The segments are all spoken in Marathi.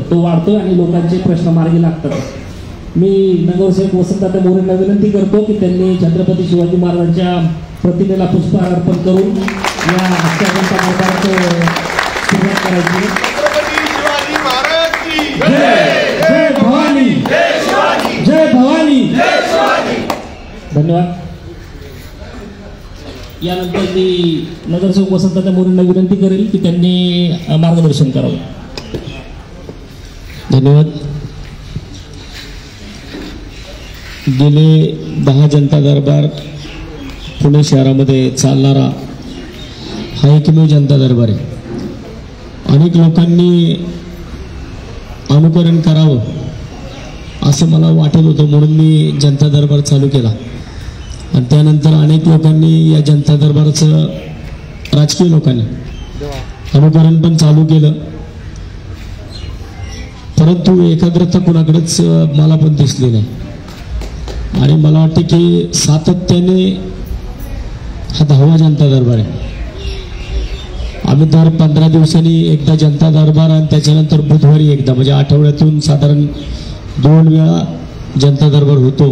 तो वाढतो आणि लोकांचे प्रश्न मार्गी लागतात. मी नगरसेवक वसंतदादा मोरेंना विनंती करतो की त्यांनी छत्रपती शिवाजी महाराजांच्या प्रतिमेला पुष्पहार अर्पण करून या आजच्या जनता दरबाराचं सुरुवात करायची. छत्रपती शिवाजी महाराज की जय जय भवानी जय शिवाजी जय भवानी जय शिवाजी. धन्यवाद. यानंतर मी नगरसेवक वसंतदादा मोरेंना विनंती करेल की त्यांनी मार्गदर्शन करावं. धन्यवाद. गेले 10 जनता दरबार पुणे शहरामध्ये चालणारा हा एकमेव जनता दरबार आहे. अनेक लोकांनी अनुकरण करावं असं मला वाटत होतं म्हणून मी जनता दरबार चालू केला आणि त्यानंतर अनेक लोकांनी या जनता दरबाराचं राजकीय लोकांनी अनुकरण पण चालू केलं, परंतु एकाग्रता कुणाकडेच मला पण दिसली नाही. आणि मला वाटतं की सातत्याने हा 10वा जनता दरबार आहे. आम्ही दर 15 दिवसांनी एकदा जनता दरबार आणि त्याच्यानंतर बुधवारी एकदा, म्हणजे आठवड्यातून साधारण 2 वेळा जनता दरबार होतो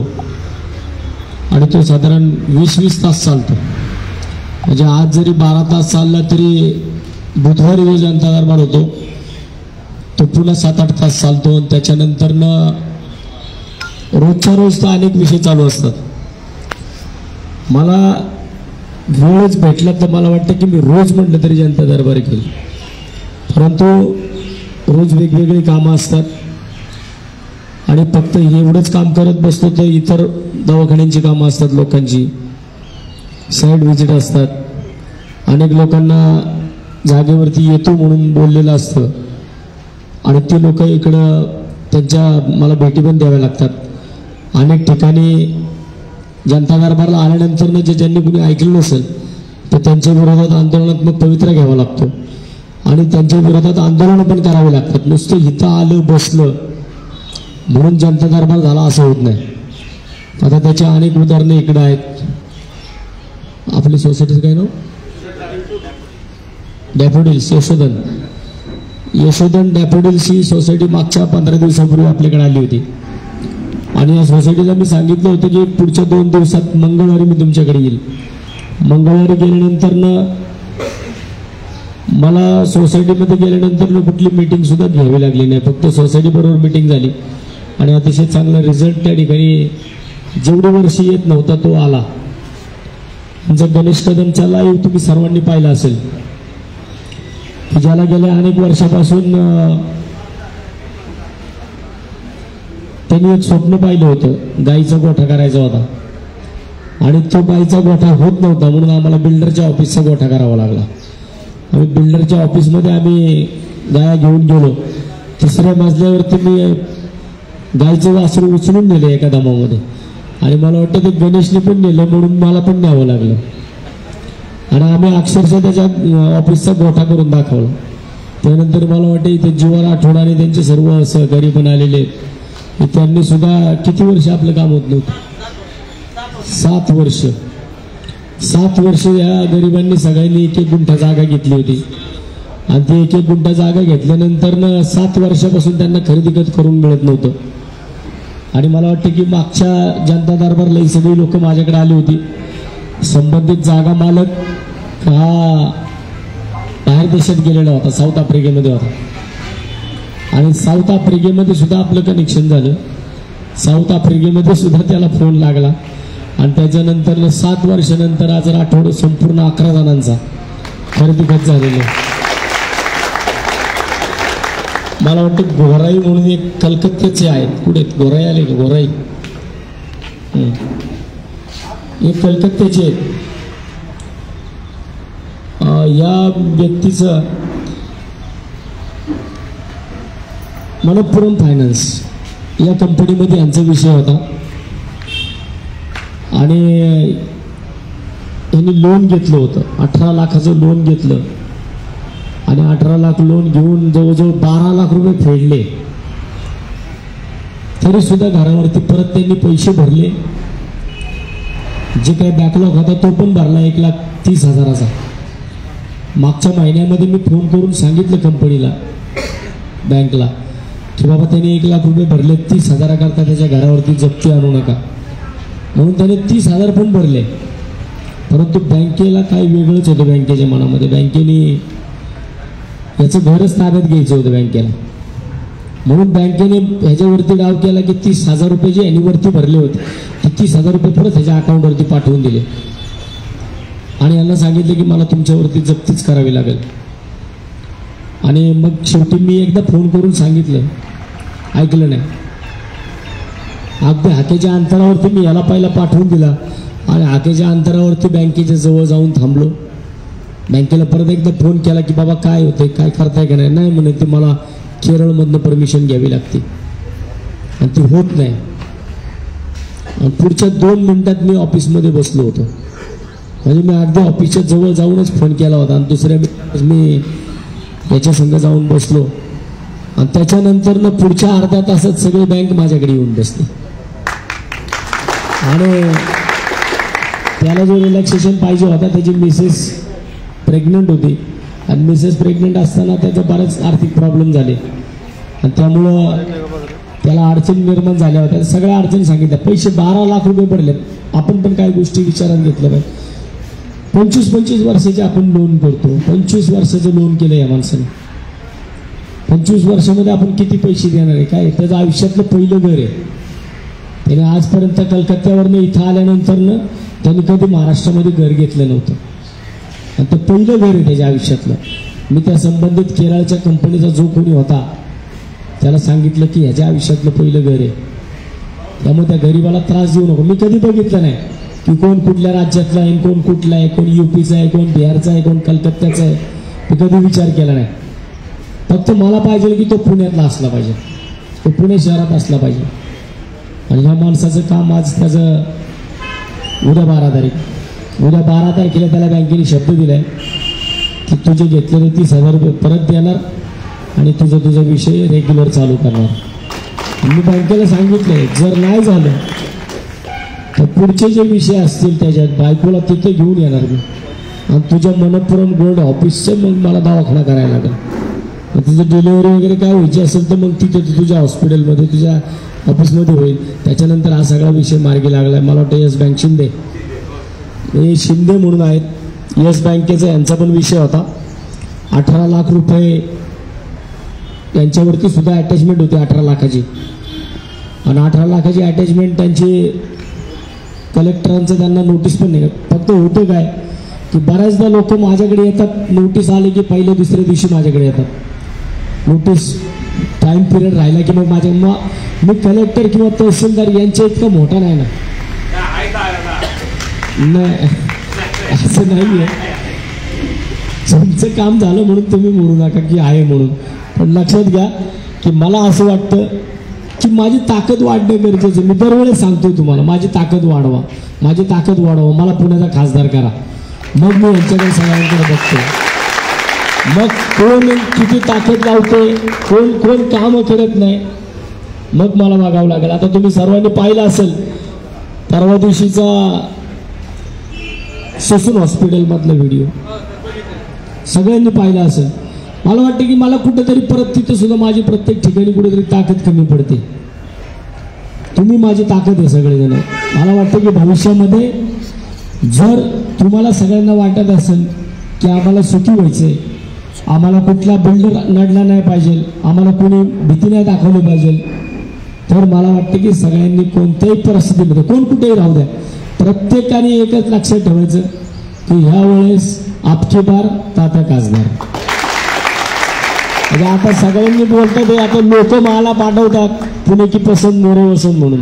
आणि तो साधारण 20-20 तास चालतो. म्हणजे आज जरी 12 तास चालला तरी बुधवारी जो जनता दरबार होतो तो पुन्हा 7-8 तास चालतो. आणि त्याच्यानंतर रोजच्या रोज तर अनेक विषय चालू असतात. मला वेळच भेटला तर मला वाटतं की मी रोज म्हटलं तरी जनता दरबार केली, परंतु रोज वेगवेगळी कामं असतात आणि फक्त एवढंच काम करत बसतो तर इतर दवाखान्यांची कामं असतात, लोकांची साईड व्हिजिट असतात. अनेक लोकांना जागेवरती येतो म्हणून बोललेलं असतं आणि ती लोक इकडं त्यांच्या मला भेटी पण द्याव्या लागतात. अनेक ठिकाणी जनता दरबारला आल्यानंतर जे ज्यांनी कुणी ऐकलं नसेल तर त्यांच्या विरोधात आंदोलनात्मक पवित्रा घ्यावा लागतो आणि त्यांच्या विरोधात आंदोलनं पण करावी लागतात. नुसतं इथं आलं बसलं म्हणून जनता दरबार झाला असं होत नाही. आता त्याच्या अनेक उदाहरणं इकडं आहेत. आपली सोसायटीचं काय नाव? डॅफोडिल्स यशोधन डॅफोडिल्स ही सोसायटी मागच्या 15 दिवसापूर्वी आपल्याकडे आली होती आणि या सोसायटीला मी सांगितलं होतं की पुढच्या 2 दिवसात मंगळवारी मी तुमच्याकडे येईल. मंगळवारी गेल्यानंतर मला सोसायटीमध्ये गेल्यानंतर कुठली मीटिंग सुद्धा घ्यावी लागली नाही, फक्त सोसायटी बरोबर मीटिंग झाली आणि अतिशय चांगला रिझल्ट त्या ठिकाणी जेवढे वर्षी येत नव्हता तो आला. जर गणेश कदमचा लाईव्ह तुम्ही सर्वांनी पाहिला असेल, ज्याला गेल्या अनेक वर्षापासून त्यांनी एक स्वप्न पाहिलं होतं, गाईचा गोठा करायचा होता आणि तो गाईचा गोठा होत नव्हता म्हणून आम्हाला बिल्डरच्या ऑफिसचा गोठा करावा लागला. आम्ही बिल्डरच्या ऑफिसमध्ये आम्ही गाया घेऊन गेलो. 3ऱ्या मजल्यावरती मी गाईचं वासरू उचलून नेलं एका दमामध्ये आणि मला वाटतं ते गणेशने पण नेलं म्हणून मला पण न्यावं लागलं आणि आम्ही अक्षरशः त्याच्या ऑफिसचा गोठा करून दाखवला. त्यानंतर मला वाटतं इथे जीवाला आठवणारे त्यांचे सर्व सहकारी पण आलेले आहेत. त्यांनी सुद्धा किती वर्ष आपलं काम होत नव्हतं, 7 वर्ष. 7 वर्ष या गरिबांनी सगळ्यांनी 1-1 गुंठा जागा घेतली होती आणि ते 1-1 गुंठा जागा घेतल्यानंतर 7 वर्षापासून त्यांना खरेदी करून मिळत नव्हतं. आणि मला वाटतं की मागच्या जनता दरबारला ही सगळी लोक माझ्याकडे आली होती. संबंधित जागा मालक हा बाहेर देशात गेलेला होता, साऊथ आफ्रिकेमध्ये होता आणि साऊथ आफ्रिकेमध्ये सुद्धा आपलं कनेक्शन झालं. साऊथ आफ्रिकेमध्ये सुद्धा त्याला फोन लागला आणि त्याच्यानंतर 7 वर्षानंतर आज राठोड संपूर्ण 11 जणांचा खरेदी खत झालेला. मला वाटतं घोराई म्हणून एक कलकत्त्याचे आहेत, कुठे घोराई आले का? घोराई एक कलकत्त्याचे आहेत. या व्यक्तीचं मनप्पुरम फायनान्स या कंपनीमध्ये यांचा विषय होता आणि त्यांनी लोन घेतलं होतं. 18 लाखाचं लोन घेतलं आणि 18 लाख लोन घेऊन जवळजवळ 12 लाख रुपये फेडले. तरी सुद्धा घरावरती परत त्यांनी पैसे भरले. जे काही बॅकलॉग होता तो पण भरला 1,30,000चा. मागच्या महिन्यामध्ये मी फोन करून सांगितलं कंपनीला, बँकला की बाबा त्याने 1 लाख रुपये भरले, 30,000 करता त्याच्या घरावरती जप्ती आणू नका, म्हणून त्याने 30,000 पण भरले. परंतु बँकेला काही वेगळंच होतं बँकेच्या मनामध्ये. बँकेने याचं घरच ताब्यात घ्यायचं होतं बँकेला, म्हणून बँकेने ह्याच्यावरती डाव केला की 30,000 रुपये जे यांनी वरती भरले होते ते 30,000 रुपये परत ह्याच्या अकाउंटवरती पाठवून दिले आणि यांना सांगितलं की मला तुमच्यावरती जप्तीच करावी लागेल. आणि मग शेवटी मी एकदा फोन करून सांगितलं, ऐकलं नाही. अगदी हाकेच्या अंतरावरती मी याला पहिला पाठवून दिला आणि हाकेच्या अंतरावरती बँकेच्या जवळ जाऊन थांबलो. बँकेला परत एकदा फोन केला की बाबा काय होतंय, काय करताय का नाही. नाही म्हणे ते मला केरळमधनं परमिशन घ्यावी लागते आणि ती होत नाही. आणि पुढच्या 2 मिनिटात मी ऑफिसमध्ये बसलो होतो. म्हणजे मी अगदी ऑफिसच्या जवळ जाऊनच फोन केला होता आणि दुसऱ्या मिनिटात मी याच्या संग जाऊन बसलो आणि त्याच्यानंतर ना पुढच्या अर्ध्या तासात सगळी बँक माझ्याकडे येऊन बसली. आणि त्याला जो रिलॅक्सेशन पाहिजे होता, त्याची मिसेस प्रेग्नंट होती आणि मिसेस प्रेग्नंट असताना त्याचे बरेच आर्थिक प्रॉब्लेम झाले आणि त्यामुळं त्याला अडचणी निर्माण झाल्या होत्या. सगळ्या अडचणी सांगितल्या. पैसे 12 लाख रुपये पडलेत. आपण पण काही गोष्टी विचारात घेतल्या पाहिजे. 25-25 वर्षाचे आपण लोन करतो. 25 वर्षाचं लोन केलं या माणसाने. 25 वर्षामध्ये आपण किती पैसे देणार आहे? काय त्याचं आयुष्यातलं पहिलं घर आहे. त्याने आजपर्यंत कलकत्त्यावरनं इथं आल्यानंतरनं त्यांनी कधी महाराष्ट्रामध्ये घर घेतलं नव्हतं आणि ते पहिलं घर आहे त्याच्या आयुष्यातलं. मी त्या संबंधित केरळच्या कंपनीचा जो कोणी होता त्याला सांगितलं की ह्याच्या आयुष्यातलं पहिलं घर आहे, त्यामुळे त्या गरीबाला त्रास देऊ नको. मी कधी बघितलं नाही की कोण कुठल्या राज्यातला आहे, कोण कुठला आहे, कोण UPचा आहे, कोण बिहारचा आहे, कोण कलकत्त्याचा आहे, मी कधी विचार केला नाही. फक्त मला पाहिजे की तो पुण्यातला असला पाहिजे, तो पुणे शहरात असला पाहिजे. आणि ह्या माणसाचं काम आज त्याचं उद्या 12 तारखेला त्याला बँकेने शब्द दिलाय की तुझे घेतलेले 30,000 रुपये परत देणार आणि तुझा विषय रेग्युलर चालू करणार. मी बँकेला सांगितलंय जर नाही झालं तर पुढचे जे विषय असतील त्याच्यात बायकोला तिथे घेऊन येणार मी आणि तुझ्या मनपुरम गोल्ड ऑफिसचं मग मला दवाखाना करायला लागेल. मग तुझं डिलिव्हरी वगैरे काय व्हायची असेल तर मग तिथे तुझ्या हॉस्पिटलमध्ये तुझ्या ऑफिसमध्ये होईल. त्याच्यानंतर हा सगळा विषय मार्गी लागला. मला वाटतं येस बँक शिंदे म्हणून आहेत, येस बँकेचा यांचा पण विषय होता. 18 लाख रुपये त्यांच्यावरती सुद्धा अटॅचमेंट होती 18 लाखाची आणि 18 लाखाची अटॅचमेंट त्यांची कलेक्टरांचं त्यांना नोटीस पण नाही. फक्त होतं काय की बऱ्याचदा लोक माझ्याकडे येतात, नोटीस आले की पहिल्या दुसऱ्या दिवशी माझ्याकडे येतात. नोटीस टाईम पिरियड राहिला की मग मी कलेक्टर किंवा तहसीलदार यांच्या इतका मोठा नाही ना. नाही असं नाही आहे. तुमचं काम झालं म्हणून तुम्ही म्हणू नका की आहे म्हणून, पण लक्षात घ्या की मला असं वाटतं की माझी ताकद वाढणं गरजेचं. मी दरवेळेस सांगतोय तुम्हाला माझी ताकद वाढवा, मला पुण्याचा खासदार करा. मग मी यांच्याकडे सगळ्यांकडे बघतो. मग कोण किती ताकद लावते, कोण कामं करत नाही, मग मला बघावं लागेल. आता तुम्ही सर्वांनी पाहिलं असेल परवा दिवशीचा ससून हॉस्पिटलमधला व्हिडिओ सगळ्यांनी पाहिला असेल. मला वाटतं की मला कुठेतरी परत तिथं सुद्धा माझी प्रत्येक ठिकाणी कुठेतरी ताकद कमी पडते. तुम्ही माझी ताकद आहे सगळेजण. मला वाटतं की भविष्यामध्ये जर तुम्हाला सगळ्यांना वाटत असेल की आम्हाला सुखी व्हायचंय, आम्हाला कुठला बिल्डर नडला नाही पाहिजे, आम्हाला कोणी भीती नाही दाखवली पाहिजे, तर मला वाटतं की सगळ्यांनी कोणत्याही परिस्थितीमध्ये कोण कुठेही राहू द्या, प्रत्येकाने एकच लक्षात ठेवायचं की ह्या वेळेस आपकी बार तात्या खासदार. म्हणजे आता सगळ्यांनी बोलतात आता लोक मला पाठवतात पुणे की पसंत मोरे वसंत म्हणून.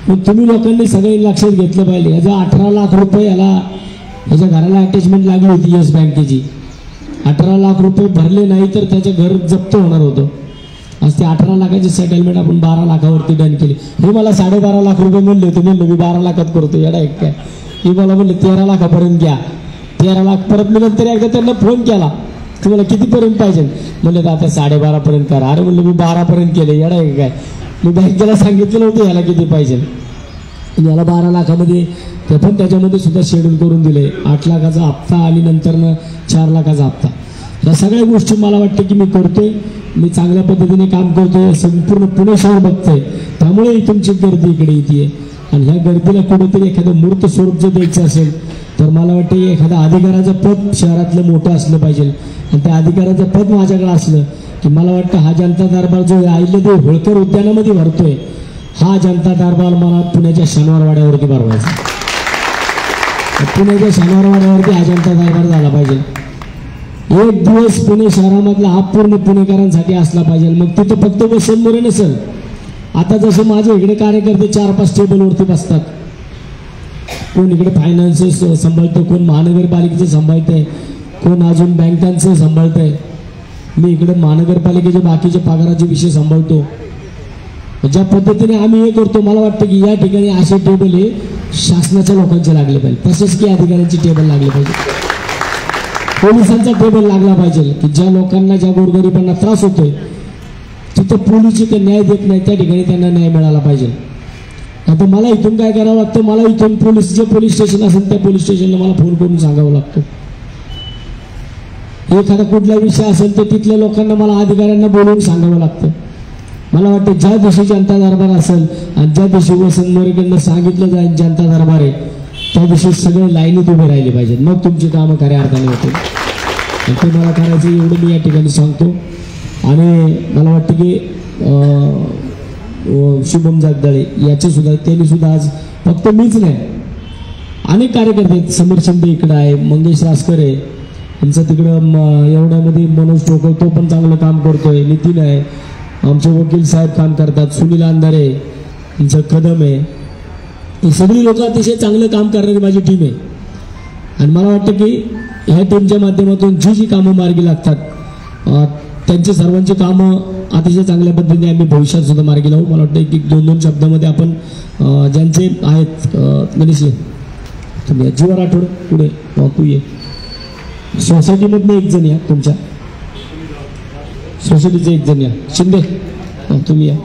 पण तुम्ही लोकांनी सगळ्यांनी लक्षात घेतलं पाहिजे. याचा 18 लाख रुपये याच्या घराला अटॅचमेंट लागली होती येस बँकेची. 18 लाख रुपये भरले नाही तर त्याचं घर जप्त होणार होतं. आज ते 18 लाखाची सेटलमेंट आपण 12 लाखावरती डन केली. हे मला 12.5 लाख रुपये म्हणले होते, म्हणलं मी 12 लाखात करतो येडा एक काय. हे मला म्हणले 13 लाखापर्यंत घ्या. 13 लाख परत मी नंतर एकदा त्यांना फोन केला तुम्हाला कितीपर्यंत पाहिजे, म्हणलं आता 12.5 करा. अरे म्हणलं मी 12 केले येडा एक काय. मी बँकेला सांगितलं नव्हतं याला किती पाहिजे. याला 12 लाखामध्ये ते पण त्याच्यामध्ये सुद्धा शेड्यूल करून दिले. 8 लाखाचा हप्ता आणि नंतर 4 लाखाचा हप्ता. या सगळ्या गोष्टी मला वाटतं की मी करतोय. मी चांगल्या पद्धतीने काम करतोय, संपूर्ण पुणे शहर बघतोय, त्यामुळे तुमची गर्दी इकडे येते. आणि ह्या गर्दीला कुठेतरी एखादं मूर्त स्वरूप जर द्यायचं असेल तर मला वाटतं एखादं अधिकाराचं पद शहरातलं मोठं असलं पाहिजे. आणि त्या अधिकाराचं पद माझ्याकडे असलं की मला वाटतं हा जनता दरबार जो अहिल्यादेवी होळकर उद्यानामध्ये भरतोय, हा जनता दरबार मला पुण्याच्या शनिवारवाड्यावरती भरवायचा. पुण्याच्या शनिवारवाड्यावरती हा जनता दरबार झाला पाहिजे. एक दिवस पुणे शहरामधला हा पूर्ण पुणेकरांसाठी असला पाहिजे. मग तिथं फक्त वसंत मोरे नसेल, आता जसं माझे इकडे कार्यकर्ते 4-5 टेबलवरती बसतात, कोण इकडे फायनान्स सांभाळतं, कोण महानगरपालिकेचं सांभाळतंय, कोण अजून बँकांचं सांभाळतंय. मी इकडे महानगरपालिकेचे बाकीचे पगाराचे विषय सांभाळतो. ज्या पद्धतीने आम्ही हे करतो, मला वाटतं की या ठिकाणी असे टेबल हे शासनाच्या लोकांचे लागले पाहिजे, प्रशासकीय अधिकाऱ्यांचे टेबल लागले पाहिजे, पोलिसांचा टेबल लागला पाहिजे की ज्या लोकांना, ज्या गोरगरिबांना त्रास होतोय तिथं पोलीस जिथे न्याय देत नाही त्या ठिकाणी त्यांना न्याय मिळाला पाहिजे. आता मला इथून काय करावं लागतं, मला इथून जे पोलीस स्टेशन असेल त्या पोलीस स्टेशनला मला फोन करून सांगावं लागतं. एखादा कुठला विषय असेल तर तिथल्या लोकांना मला अधिकाऱ्यांना बोलवून सांगावं लागतं. मला वाटतं ज्या दिवशी जनता दरबार असेल आणि ज्या दिवशी वसंत मोरेकडनं सांगितलं जाईल जनता दरबार आहे, त्या दिवशी सगळे लाईनीत उभे राहिले पाहिजेत. मग तुमची कामं खऱ्या अर्थाने होतील. ते मला करायचं एवढं मी या ठिकाणी सांगतो. आणि मला वाटतं की शुभम जगदाळे त्यांनी सुद्धा आज फक्त मीच नाही, अनेक कार्यकर्ते आहेत. समीर शिंदे इकडं आहे, मंगेश रासकर आहे, आमचं तिकडं एवढ्यामध्ये मनोज ठोकर तो पण चांगलं काम करतोय, नितीन आहे, आमचे वकील साहेब काम करतात, सुनील अंधारे, आमचं कदम आहे. ही सगळी लोक अतिशय चांगलं काम करणारी माझी टीम आहे. आणि मला वाटतं की ह्या टीमच्या माध्यमातून जी कामं मार्गी लागतात त्यांची सर्वांची कामं अतिशय चांगल्या पद्धतीने आम्ही भविष्यात सुद्धा मार्गी लावू. मला वाटतं की 2-2 शब्दामध्ये आपण ज्यांचे आहेत, गणेश तुम्ही जीवा राठोड पुढे तू ये, सोसायटीमधनं एक जण या, तुमच्या सोसायटीचे एक जण या, शिंदे तुम्ही या.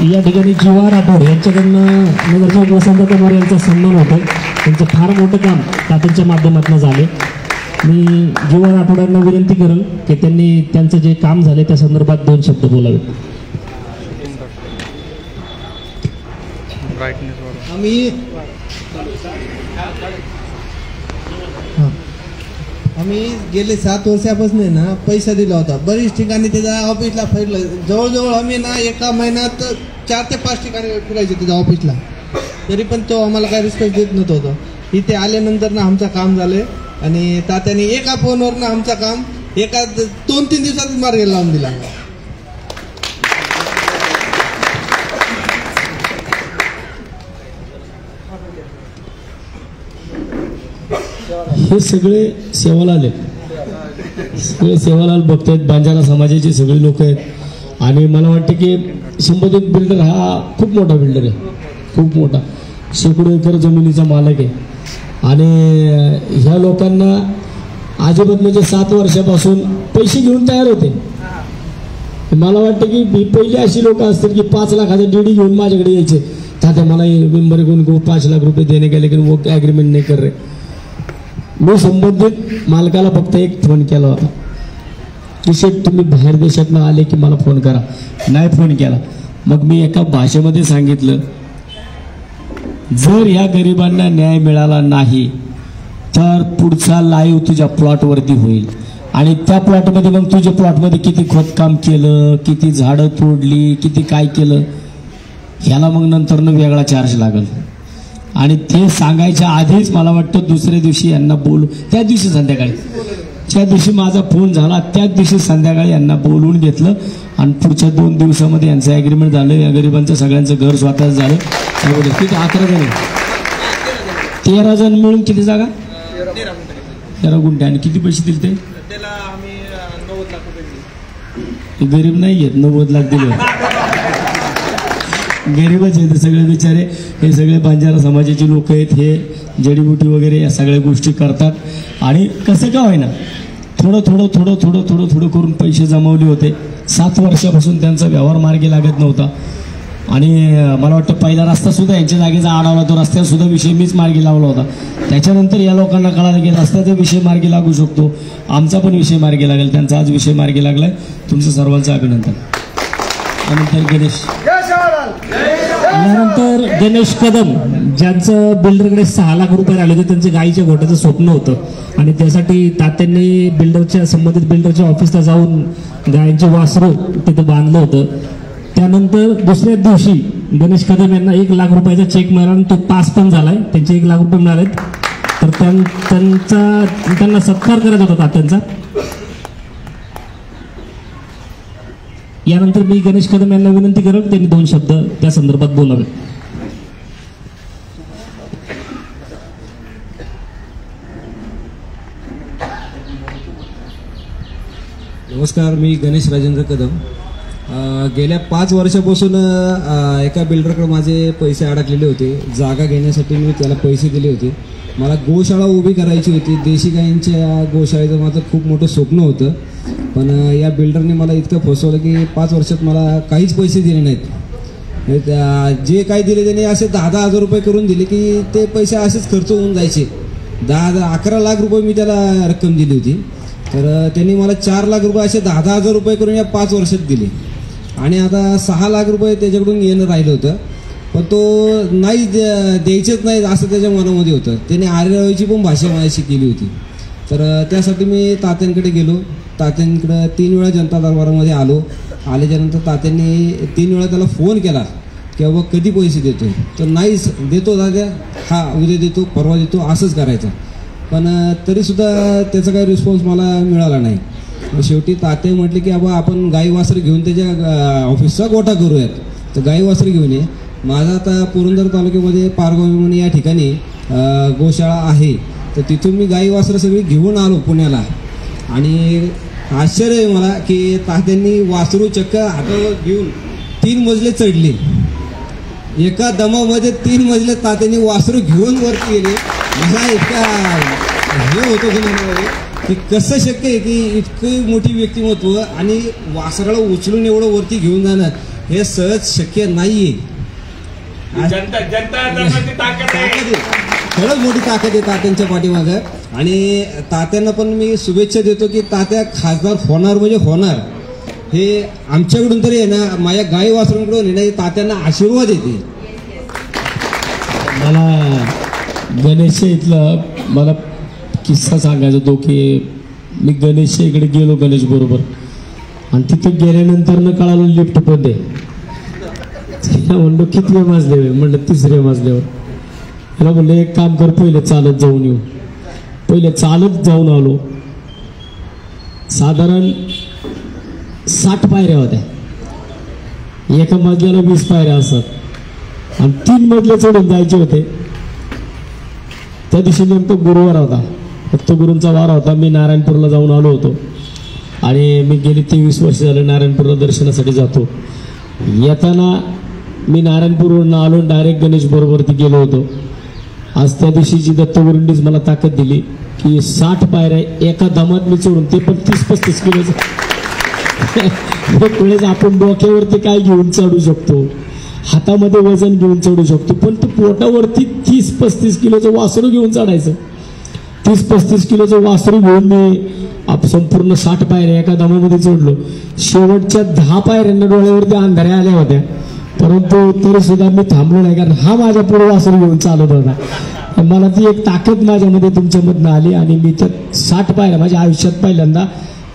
या ठिकाणी जीवा राठोड यांच्याकडनं नगरसेवक वसंत मोरे यांचा सन्मान होतो. त्यांचं फार मोठं काम तात्यांच्या माध्यमातून झाले. मी जीवा राठोडांना विनंती करेन की त्यांनी त्यांचं जे काम झाले त्या संदर्भात 2 शब्द बोलावे. आम्ही गेले 7 वर्षापासून आहे ना पैसा दिला होता. बरीच ठिकाणी त्याच्या ऑफिसला फिरलं. जवळजवळ आम्ही ना एका महिन्यात 4 ते 5 ठिकाणी फिरायचे त्याच्या ऑफिसला, तरी पण तो आम्हाला काय रिस्पॉन्स देत नव्हता. इथे आल्यानंतर ना आमचं काम झालंय. आणि तात्याने एका फोनवर ना आमचं काम एका 2-3 दिवसात मार्ग लावून दिला. हे सगळे सेवालाल आहेत, सगळे सेवालाल भक्त आहेत, बंजारा समाजाचे सगळे लोक आहेत. आणि मला वाटतं की संबंधित बिल्डर हा खूप मोठा बिल्डर आहे, खूप मोठा, शेकडो एकर जमिनीचा मालक आहे. आणि ह्या लोकांना अजिबात म्हणजे 7 वर्षापासून पैसे घेऊन तयार होते. मला वाटतं की पहिली अशी लोक असतात की 5 लाखाचा डीडी घेऊन माझ्याकडे यायचे, तात्या मला मेंबर कोण 5 लाख रुपये देणे गेले की वो ॲग्रीमेंट नाही कर रे. मी संबंधित मालकाला फक्त एक फोन केला होता की शेठ तुम्ही बाहेर देशातनं आले की मला फोन करा. नाही फोन केला. मग मी एका भाषेमध्ये सांगितलं, जर या गरिबांना न्याय मिळाला नाही तर पुढचा लाईव्ह तुझ्या प्लॉटवरती होईल. आणि त्या प्लॉटमध्ये मग तुझ्या प्लॉटमध्ये किती खोदकाम केलं, किती झाडं तोडली, किती काय केलं, ह्याला मग नंतरनं वेगळा चार्ज लागेल. आणि ते सांगायच्या आधीच मला वाटतं दुसऱ्या दिवशी यांना त्या दिवशी संध्याकाळी, ज्या दिवशी माझा फोन झाला त्याच दिवशी संध्याकाळी यांना बोलवून घेतलं. आणि पुढच्या 2 दिवसामध्ये यांचं ॲग्रीमेंट झालं. या गरिबांचं सगळ्यांचं घर स्वतःच झालं. किती 11 जण, 13 जण मिळून किती जागा, 13 गुंठे. आणि किती पैसे दिले ते? गरीब नाही आहेत, 90 लाख दिले. गरीबच आहेत सगळे बिचारे. हे सगळे बंजारा समाजाचे लोक आहेत. हे जडीबुटी वगैरे या सगळ्या गोष्टी करतात. आणि कसं का होईना थोडं करून पैसे जमवले होते. 7 वर्षापासून त्यांचा व्यवहार मार्गी लागत नव्हता आणि मला वाटतं पहिला रस्ता सुद्धा यांच्या जागेचा अडवला. तो रस्त्याचा सुद्धा विषय मीच मार्गी लावला होता. त्याच्यानंतर या लोकांना कळालं की रस्त्याचा विषय मार्गी लागू शकतो, आमचा पण विषय मार्गी लागेल. त्यांचा आज विषय मार्गी लागलाय. तुमचं सर्वांचं अभिनंदन. त्यानंतर यानंतर गणेश कदम, ज्यांचं बिल्डरकडे 6 लाख रुपये आले होते. त्यांचं गाईच्या गोठ्याचं स्वप्न होतं आणि त्यासाठी तात्यांनी संबंधित बिल्डरच्या ऑफिसला जाऊन गायींचे वासरू तिथं बांधलं होतं. त्यानंतर दुसऱ्याच दिवशी गणेश कदम यांना 1 लाख रुपयाचा चेक मिळाला आणि तो पास पण झालाय. त्यांचे 1 लाख रुपये मिळालेत. तर त्यांना सत्कार करायचा होता तात्यांचा. यानंतर मी गणेश कदम यांना विनंती करेन त्यांनी 2 शब्द त्या संदर्भात बोलावे. नमस्कार, मी गणेश राजेंद्र कदम. गेल्या 5 वर्षापासून एका बिल्डरकडे माझे पैसे अडकलेले होते. जागा घेण्यासाठी मी त्याला पैसे दिले होते. मला गोशाळा उभी करायची होती. देशी गायींच्या गोशाळेचं माझं खूप मोठं स्वप्न होतं. पण या बिल्डरने मला इतकं फसवलं की 5 वर्षात मला काहीच पैसे दिले नाहीत. जे काही दिले त्याने असे 10-10 हजार रुपये करून दिले की ते पैसे असेच खर्च होऊन जायचे. 11 लाख रुपये मी त्याला रक्कम दिली होती. तर त्यांनी मला 4 लाख रुपये असे 10-10 हजार रुपये करून या 5 वर्षात दिले आणि आता 6 लाख रुपये त्याच्याकडून येणं राहिलं होतं. पण तो नाही द्यायचेच नाही असं त्याच्या मनामध्ये होतं. त्याने आर्यरावीची पण भाषा माझ्याशी केली होती. तर त्यासाठी मी तात्यांकडे गेलो. तात्यांकडं 3 वेळा जनता दरबारामध्ये आल्याच्यानंतर तात्यांनी 3 वेळा त्याला फोन केला की बाबा कधी पैसे देतो. तर नाहीच, देतो दादा, हा उद्या देतो, परवा देतो, असंच करायचं. पण तरीसुद्धा त्याचा काही रिस्पॉन्स मला मिळाला नाही. शेवटी तात्या म्हटले की बाबा आपण गाई वासरं घेऊन त्याच्या ऑफिसचा गोठा करूयात. तर गाई वासरं घेऊन ये. माझा आता पुरंदर तालुक्यामध्ये पारगाव म्हणून या ठिकाणी गोशाळा आहे. तर तिथून मी गाई वासरं सगळी घेऊन आलो पुण्याला आणि आश्चर्य आहे मला की तात्यांनी वासरू चक्क हातावर घेऊन 3 मजले चढले. एका दमामध्ये 3 मजले तात्यांनी वासरू घेऊन वरती गेले. मला इतका हे होतं की की कसं शक्य आहे की इतकी मोठी व्यक्तिमत्व आणि वासराला उचलून एवढं वरती घेऊन जाणं हे सहज शक्य नाहीये. खरंच मोठी ताकद आहे तात्यांच्या पाठीमागं. आणि तात्यांना पण मी शुभेच्छा देतो की तात्या खासदार होणार म्हणजे होणार. हे आमच्याकडून तरी आहे ना, माझ्या गाई वासरांकडून आहे ना, तात्यांना आशीर्वाद येते. मला गणेश इथलं मला किस्सा सांगायचा होतो की मी गणेश इकडे गेलो गणेश बरोबर आणि तिथे गेल्यानंतर न कळालं लिफ्ट पण दे. म्हणलो कितव्या मजल्यावर? म्हणलं 3ऱ्या मजल्यावर. त्याला म्हणलं एक काम कर, पहिले चालत जाऊन येऊ. पहिले चालत जाऊन आलो. साधारण 60 पायऱ्या होत्या. एका मजल्याला 20 पायऱ्या असतात आणि 3 मजले चढून जायचे होते. त्या दिवशी नेमकं गुरुवार होता, दत्तगुरूंचा वार होता. मी नारायणपूरला जाऊन आलो होतो आणि मी गेली 23 वर्ष झालं नारायणपूरला दर्शनासाठी जातो. येताना मी नारायणपूरवरून आलो, डायरेक्ट गणेश बरोबरती गेलो होतो. आज त्या दिवशीची दत्तगुरूंनीच मला ताकद दिली की 60 पायऱ्या एका दमात मी चढून, ते पण 30-35 किलोचं. वेळेस आपण डोक्यावरती काय घेऊन चढू शकतो, हातामध्ये वजन घेऊन चढू शकतो, पण तो पोटावरती 30-35 किलोचं वासरू घेऊन चढायचं. 30-35 किलोचं वासरू घेऊन मी संपूर्ण 60 पायऱ्या एका दमामध्ये चढलो. शेवटच्या 10 पायऱ्यांना डोळ्यावरती अंधाऱ्या आल्या होत्या, परंतु तरी सुद्धा मी थांबलो नाही, कारण हा माझ्या पुढे वासरू घेऊन चालत होता. मला ती एक ताकद माझ्यामध्ये तुमच्यामधनं आली आणि मी त्या 60 पायऱ्या माझ्या आयुष्यात पहिल्यांदा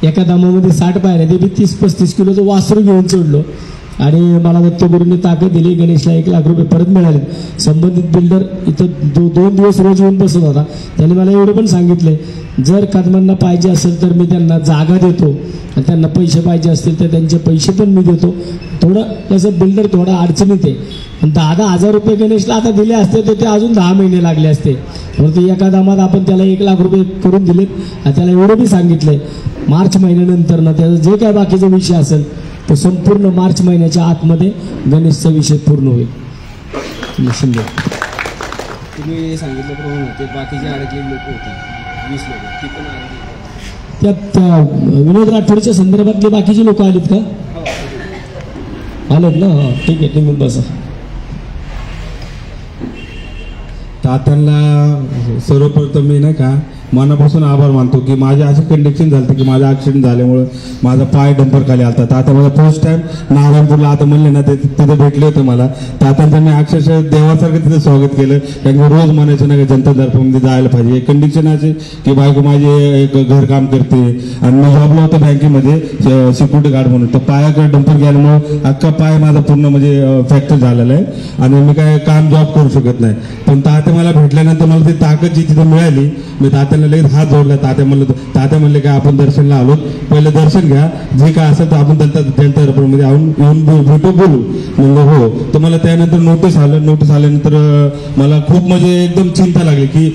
एका दमामध्ये 60 पायऱ्या ते मी 30-35 किलोचं वासरू घेऊन चढलो आणि मला दत्तगुरूंनी ताकद दिली. गणेशला 1 लाख रुपये परत मिळाले. संबंधित बिल्डर इथं 2 दिवस रोज येऊन बसत होता. त्याने मला एवढं पण सांगितलंय, जर कदमांना पाहिजे असेल तर मी त्यांना जागा देतो आणि त्यांना पैसे पाहिजे असतील तर त्यांचे पैसे पण मी देतो. थोडं त्याचं बिल्डर थोडा अडचणीत आहे. 10-10 हजार रुपये गणेशला आता दिले असते तर ते अजून 10 महिने लागले असते. परंतु एका दामात आपण त्याला 1 लाख रुपये करून दिलेत आणि त्याला एवढं बी सांगितलंय मार्च महिन्यानंतर ना त्याचा जे काय बाकीचा विषय असेल तो संपूर्ण मार्च महिन्याच्या आतमध्ये गणेशचा विषय पूर्ण होईल. तुम्ही सांगितल्याप्रमाणे ते बाकीचे अडकलेले लोक होते 20 लोक, ती पण त्यात विनोद राठोडच्या संदर्भातले बाकीचे लोक आलेत का? आलेत ना? हां ठीक आहे, तुम्ही बसा. तात्यांना सर्वप्रथम मी नाही का मनापासून आभार मानतो की माझ्या असं कंडिशन झालं की माझा ॲक्सिडेंट झाल्यामुळं माझा पाय डंपर खाली आलता. तात्या मला फर्स्ट टाइम नारायणपूरला आता म्हणले ना ते तिथे भेटले होते मला. तात्यांचं मी अक्षरशः देवासारखं तिथे स्वागत केलं. कारण की रोज म्हणायचं ना की जनता दर्पणमध्ये जायला पाहिजे. एक कंडिशन असे की बायको माझी एक घरकाम करते आणि मी जॉबला होतो बँकेमध्ये सिक्युरिटी गार्ड म्हणून. तर पायाकडे डंपर गेल्यामुळं अख्खा पाय माझा पूर्ण म्हणजे फ्रॅक्चर झालेला आहे आणि मी काय काम जॉब करू शकत नाही. पण तात्या मला भेटल्यानंतर मला ती ताकद जी तिथे मिळाली. मी तात्याला लगेच हात जोडला. तात्या म्हणले काय आपण दर्शनला आलो, पहिलं दर्शन घ्या, जे काय असेल तर आपण जनता दर्पणमध्ये येऊन भेटू बोलू. म्हणलं हो. तर मला त्यानंतर नोटीस आल्यानंतर मला खूप म्हणजे एकदम चिंता लागली की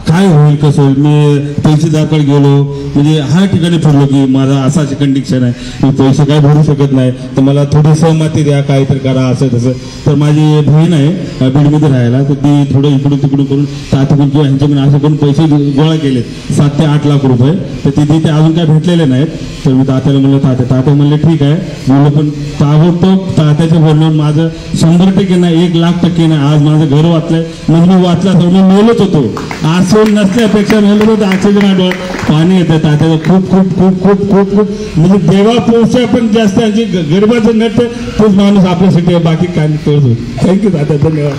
काय होईल कसं होईल. मी तहसीलदारकडे गेलो, म्हणजे हा ठिकाणी फिरलो की माझा अशी कंडिशन आहे, मी पैसे काय भरू शकत नाही, तर मला थोडी सहमती द्या, काहीतरी करा असं तसं. तर माझी बहीण आहे बीडमध्ये राहायला, तर ती थोडं इकडून तिकडून करून तात्याकडून किंवा ह्यांच्याकडून असं करून पैसे गोळा केले 7 ते 8 लाख रुपये. तर तिथे अजून काय भेटलेले नाहीत. तर मी तात्याला म्हणलं तात्या म्हणले ठीक आहे म्हणलं, पण ताबडतोब तात्याच्या बोलण्यावर माझं 100% नाही 1,00,000% नाही. आज माझं घर वाचलंय म्हणजे मी वाचला तर मी मेलच होतो. आसून नसल्यापेक्षा मेलो होतो. अक्षरशः डोळ्यात पाणी येतं. तात्याचं खूप खूप खूप खूप खूप खूप म्हणजे देवापेक्षा पण जास्त जी गरिबाचं नट तोच माणूस आपल्यासाठी बाकी काय करत होतो. थँक्यू तात्या, धन्यवाद.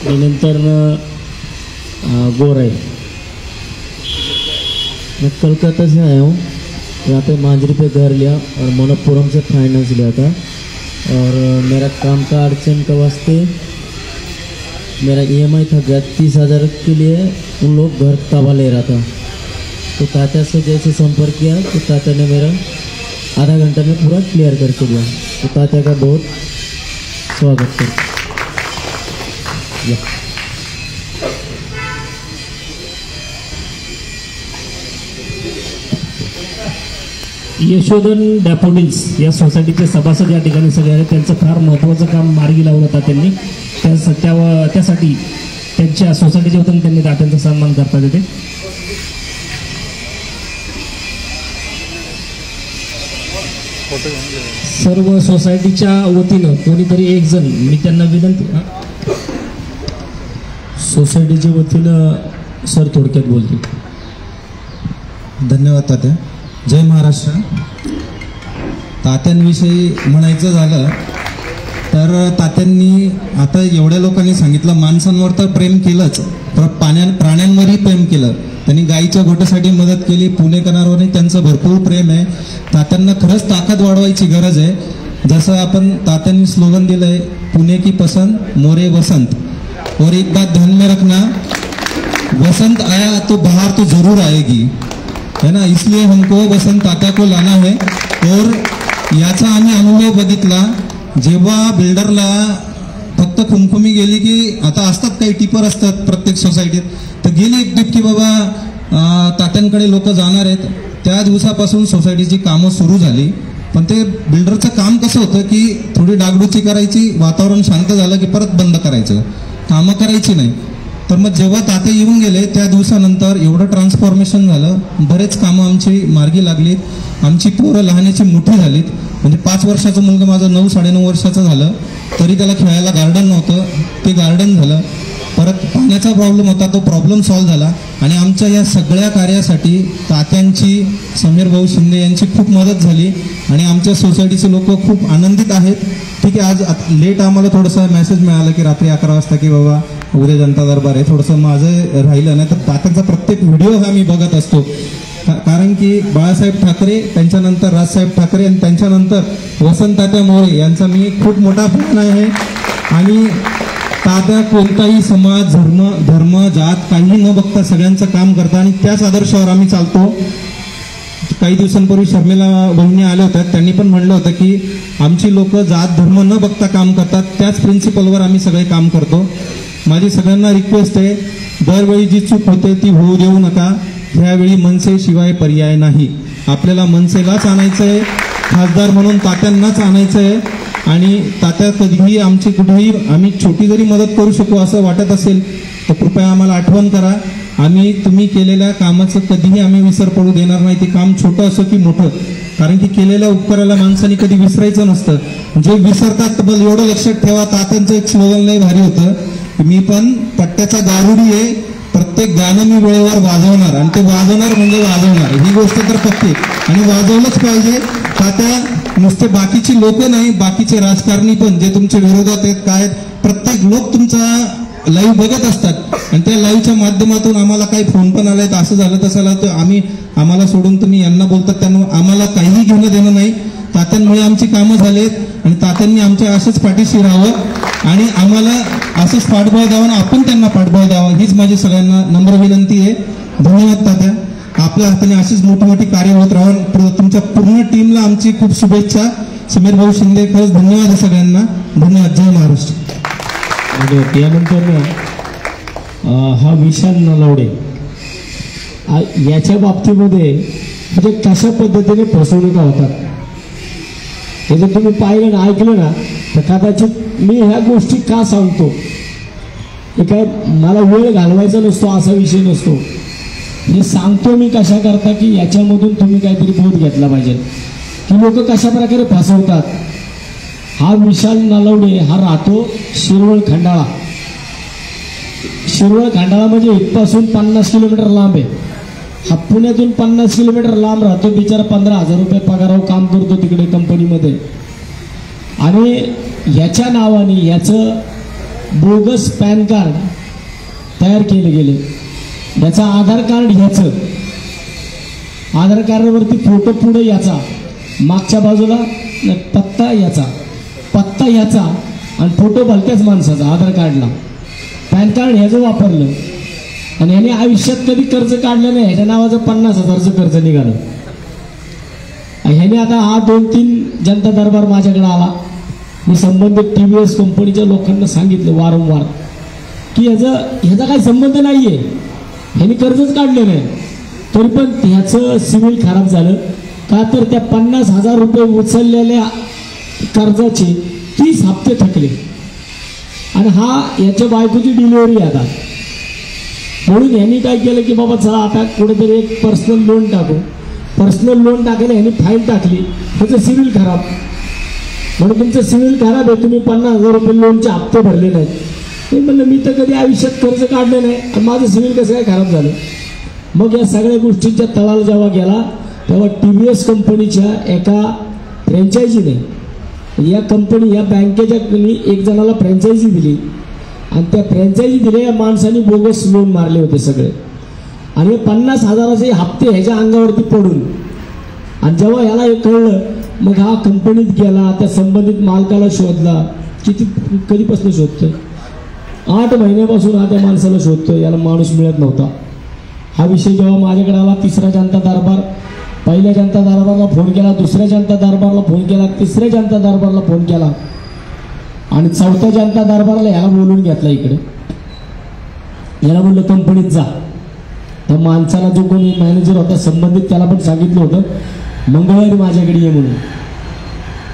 नंतर गोर है, मैं कोलकाता से आया हूँ. यहाँ पे मांजरी पे घर लिया और मनप्पुरम से फाइनेंस लिया था. और मेरा काम का अड़चन के वास्ते मेरा EMI था गया 30,000 के लिए. उन लोग घर ताबा ले रहा था. तो तात्या से जैसे संपर्क किया तो तात्या ने मेरा आधा घंटा में पूरा क्लियर करके दिया. तो तात्या का बहुत स्वागत करता. यशोधन डॅफोडिल्स या सोसायटीचे सभासद या ठिकाणी सगळे आहेत. त्यांचं फार महत्त्वाचं काम मार्गी लावलं होतं त्यांनी. त्यासाठी त्यांच्या सोसायटीच्या वतीने त्यांनी तात्यांचा सन्मान करतात येते. सर्व सोसायटीच्या वतीनं कोणीतरी एक जण, मी त्यांना विनंती, सोसायटीच्या वतीनं सर थोडक्यात बोलतो. धन्यवाद तात्या. जय महाराष्ट्र. तात्यांविषयी म्हणायचं झालं तर तात्यांनी आता एवढ्या लोकांनी सांगितलं, माणसांवर तर प्रेम केलंच, तर प्राण्यांवरही प्रेम केलं. त्यांनी गाईच्या गोट्यासाठी मदत केली. पुणेकरांवरही त्यांचं भरपूर प्रेम आहे. तात्यांना खरंच ताकद वाढवायची गरज आहे. जसं आपण तात्यांनी स्लोगन दिलं आहे, पुणे की पसंत मोरे वसंत. और एक बात ध्यान में रखना, वसंत आया तो बहार तो जरूर आएगी, है ना. इसलिए हमको वसंत तात्या को लाना है. और याचा आम्ही अनुभव बघितला, जेव्हा बिल्डरला फक्त खुमखुमी गेली की आता असतात काही टिपर असतात प्रत्येक सोसायटीत, तर गेली एक टिप की बाबा तात्यांकडे लोक जाणार आहेत. त्या दिवसापासून सोसायटीची कामं सुरू झाली. पण ते बिल्डरचं काम कसं होतं की थोडी डागडुची करायची, वातावरण शांत झालं की परत बंद करायचं, कामं करायची नाही. तर मग जेव्हा तात्या येऊन गेले त्या दिवसानंतर एवढं ट्रान्सफॉर्मेशन झालं. बरेच कामं आमची मार्गी लागलीत. आमची पोरं लहानाची मोठी झालीत. म्हणजे 5 वर्षाचं मुलगा माझं 9-9.5 वर्षाचं झालं तरी त्याला खेळायला गार्डन नव्हतं, ते गार्डन झालं. परत पाण्याचा प्रॉब्लेम होता, तो प्रॉब्लेम सॉल्व्ह झाला. आणि आमच्या या सगळ्या कार्यासाठी तात्यांची, समीर भाऊ शिंदे यांची खूप मदत झाली. आणि आमच्या सोसायटीचे लोक खूप आनंदित आहेत. ठीक आहे, आज लेट आम्हाला थोडंसं मेसेज मिळालं की रात्री 11 वाजता की बाबा उद्या जनता दरबार आहे, थोडंसं माझं राहिलं नाही. तर तात्यांचा प्रत्येक व्हिडिओ हा मी बघत असतो. कारण की बाळासाहेब ठाकरे, त्यांच्यानंतर राजसाहेब ठाकरे आणि त्यांच्यानंतर वसंत तात्या मोरे यांचा मी खूप मोठा फॅन आहे. आणि तात्या कोणताही समाज, धर्म, जात काही न बघता सगळ्यांचं काम करतात आणि त्याच आदर्शावर आम्ही चालतो. काही दिवसांपूर्वी शर्मिला बहिणी आल्या होत्या, त्यांनी पण म्हणलं होतं की आमची लोक जात धर्म न बघता काम करतात, त्याच प्रिन्सिपलवर आम्ही सगळे काम करतो. माझी सगळ्यांना रिक्वेस्ट आहे, दरवेळी जी चूक होते ती होऊ देऊ नका. ह्यावेळी मनसेशिवाय पर्याय नाही. आपल्याला मनसेलाच आणायचं आहे, खासदार म्हणून तात्यांनाच आणायचं आहे. आणि तात्या कधीही आमची कुठेही आम्ही छोटी जरी मदत करू शकू असं वाटत असेल तर कृपया आम्हाला आठवण करा. आम्ही तुम्ही केलेल्या कामाचं कधीही आम्ही विसर पडू देणार नाही. ते काम छोटं असो की मोठं, कारण की केलेल्या उपकाराला माणसाने कधी विसरायचं नसतं. जे विसरतात बल एवढं लक्षात ठेवा. तात्यांचं एक स्लोगन लय भारी होतं, मी पण पट्ट्याचा दारुडी आहे, प्रत्येक गाणं मी वेळेवर वाजवणार, आणि ते वाजवणार म्हणजे वाजवणार. ही गोष्ट तर पक्की, आणि वाजवलंच पाहिजे. तात्या नुसते बाकीची लोक नाही, बाकीचे राजकारणी पण जे तुमच्या विरोधात आहेत काय, प्रत्येक लोक तुमचा लाईव्ह बघत असतात, आणि त्या लाईव्हच्या माध्यमातून आम्हाला काही फोन पण आले, असं झालं तसं झालं, तर आम्हाला सोडून तुम्ही यांना बोलतात, त्यांना आम्हाला काहीही घेणं देणं नाही. तात्यांमुळे आमची कामं झालेत, आणि तात्यांनी आमच्या असंच पाठीशी राहावं आणि आम्हाला असंच पाठबळ द्यावं, आणि आपण त्यांना पाठबळ द्यावं, हीच माझी सगळ्यांना नम्र विनंती आहे. धन्यवाद तात्या. आपल्या हाताने अशीच मोठी मोठी कार्य होत राहावं. तुमच्या पूर्ण टीमला आमची खूप शुभेच्छा. समीर भाऊ शिंदे, खरंच धन्यवाद सगळ्यांना. धन्यवाद. जय महाराष्ट्र. त्यानंतर हा विशाल नलावडे, याच्या बाबतीमध्ये म्हणजे कशा पद्धतीने फसवणुका होतात हे जर तुम्ही पाहिलं ना, ऐकलं ना, तर कदाचित मी ह्या गोष्टी का सांगतो, हे काय मला वेळ घालवायचा नसतो, असा विषय नसतो. हे सांगतो मी कशा करता की याच्यामधून तुम्ही काहीतरी बोध घेतला पाहिजे की लोक कशा प्रकारे फसवतात. हा विशाल नलावडे हा राहतो शिरवळ खंडाळा. शिरवळ खंडाळा म्हणजे इथपासून 50 किलोमीटर लांब आहे. हा पुण्यातून 50 किलोमीटर लांब राहतो. बिचारा 15,000 रुपये पगारावर काम करतो तिकडे कंपनीमध्ये, आणि ह्याच्या नावाने ह्याचं बोगस पॅन कार्ड तयार केले गेले. याचं आधार कार्ड ह्याचं, आधार कार्डवरती फोटो पुढे याचा, मागच्या बाजूला पत्ता याचा, पत्ता ह्याचा, आणि फोटो भलत्याच माणसाचा आधार कार्डला. पॅन कार्ड ह्याचं वापरलं, आणि ह्याने आयुष्यात कधी कर्ज काढलं नाही. ह्याच्या नावाचं 50,000चं कर्ज निघालं. ह्याने आता हा 2-3 जनता दरबार माझ्याकडे आला. मी संबंधित TVS कंपनीच्या लोकांना सांगितलं वारंवार की ह्याचा काही संबंध नाहीये, ह्याने कर्जच काढलं नाही. तरी पण ह्याचं सिव्हिल खराब झालं का, तर त्या 50,000 रुपये उचललेल्या कर्जाचे 30 हप्ते थकले, आणि हा याच्या बायकोची डिलिव्हरी आता. म्हणून यांनी काय केलं की बाबा चला आता कुठेतरी एक पर्सनल लोन टाकू. पर्सनल लोन टाकायला ह्यांनी फाईल टाकली, त्याचं सिव्हिल खराब. म्हणून तुमचं सिव्हिल खराब आहे, तुम्ही 50,000 रुपये लोनचे हप्ते भरले नाहीत. ते म्हणलं मी तर कधी आयुष्यात कर्ज काढलं नाही, आणि माझं सिव्हिल कसं काय खराब झालं. मग या सगळ्या गोष्टींच्या तळाला जेव्हा गेला तेव्हा TVS कंपनीच्या एका फ्रँचायझीने या बँकेच्या एक जणाला फ्रँचायझी दिली, आणि त्या फ्रँचायझी दिलेल्या माणसाने बोगस लोन मारले होते सगळे, आणि 50,000चे हप्ते ह्याच्या अंगावरती पडून. आणि जेव्हा ह्याला हे कळलं, मग हा कंपनीत गेला, त्या संबंधित मालकाला शोधला. कधीपासून शोधतोय? 8 महिन्यापासून हा त्या माणसाला शोधतोय, याला माणूस मिळत नव्हता. हा विषय जेव्हा माझ्याकडे आला, तिसरा जनता दरबार, पहिल्या जनता दरबारला फोन केला, दुसऱ्या जनता दरबारला फोन केला, तिसऱ्या जनता दरबारला फोन केला, आणि चौथ्या जनता दरबारला ह्याला बोलून घेतला इकडे. याला म्हणलं कंपनीत जा. त्या माणसाला जो कोणी मॅनेजर होता संबंधित त्याला पण सांगितलं होतं मंगळवारी माझ्याकडे ये म्हणून.